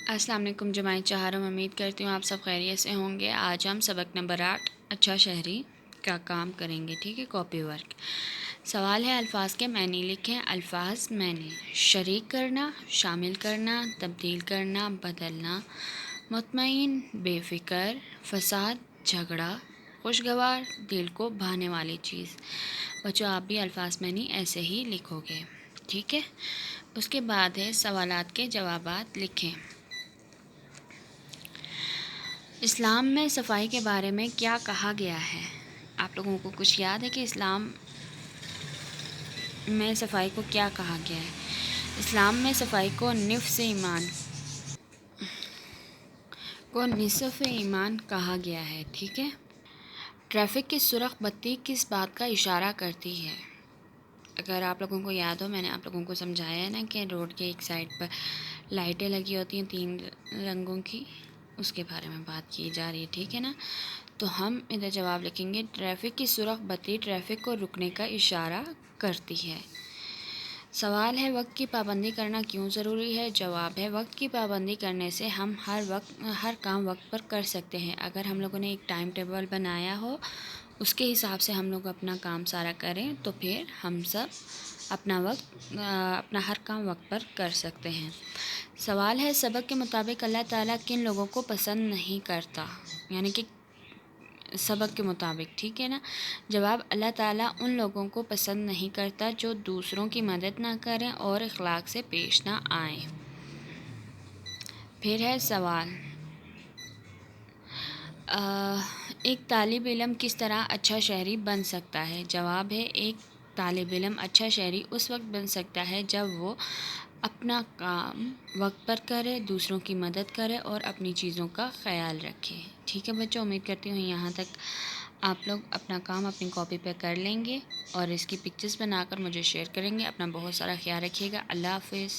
السلام علیکم جماعت چہارم، امید کرتی ہوں آپ سب خیریت سے ہوں گے۔ آج ہم سبق نمبر 8 اچھا شہری کا کام کریں گے، ٹھیک ہے، کاپی ورک۔ سوال ہے الفاظ کے معنی لکھیں۔ الفاظ معنی: شریک کرنا، شامل کرنا، تبدیل کرنا، بدلنا، مطمئن، بے فکر، فساد، جھگڑا، خوشگوار، دل کو بھانے والی چیز۔ بچوں آپ بھی الفاظ معنی ایسے ہی لکھو گے، ٹھیک ہے۔ اس کے بعد ہے سوالات کے جوابات لکھیں۔ اسلام میں صفائی کے بارے میں کیا کہا گیا ہے؟ آپ لوگوں کو کچھ یاد ہے کہ اسلام میں صفائی کو کیا کہا گیا ہے؟ اسلام میں صفائی کو نصف ایمان کہا گیا ہے، ٹھیک ہے۔ ٹریفک کی سرخ بتی کس بات کا اشارہ کرتی ہے؟ اگر آپ لوگوں کو یاد ہو، میں نے آپ لوگوں کو سمجھایا ہے نا کہ روڈ کے ایک سائڈ پر لائٹیں لگی ہوتی ہیں 3 رنگوں کی، اس کے بارے میں بات کی جا رہی ہے، ٹھیک ہے نا۔ تو ہم ادھر جواب لکھیں گے، ٹریفک کی سرخ بتی ٹریفک کو رکنے کا اشارہ کرتی ہے۔ سوال ہے وقت کی پابندی کرنا کیوں ضروری ہے؟ جواب ہے وقت کی پابندی کرنے سے ہم ہر کام وقت پر کر سکتے ہیں۔ اگر ہم لوگوں نے ایک ٹائم ٹیبل بنایا ہو، اس کے حساب سے ہم لوگ اپنا کام سارا کریں تو پھر ہم سب اپنا ہر کام وقت پر کر سکتے ہیں۔ سوال ہے سبق کے مطابق اللہ تعالیٰ کن لوگوں کو پسند نہیں کرتا؟ یعنی کہ سبق کے مطابق، ٹھیک ہے نا۔ جواب اللہ تعالیٰ ان لوگوں کو پسند نہیں کرتا جو دوسروں کی مدد نہ کریں اور اخلاق سے پیش نہ آئیں۔ پھر ہے سوال، ایک طالب علم کس طرح اچھا شہری بن سکتا ہے؟ جواب ہے ایک طالب علم اچھا شہری اس وقت بن سکتا ہے جب وہ اپنا کام وقت پر کرے، دوسروں کی مدد کرے اور اپنی چیزوں کا خیال رکھے، ٹھیک ہے بچوں۔ امید کرتی ہوں یہاں تک آپ لوگ اپنا کام اپنی کاپی پہ کر لیں گے اور اس کی پکچرز بنا کر مجھے شیئر کریں گے۔ اپنا بہت سارا خیال رکھیے گا۔ اللہ حافظ۔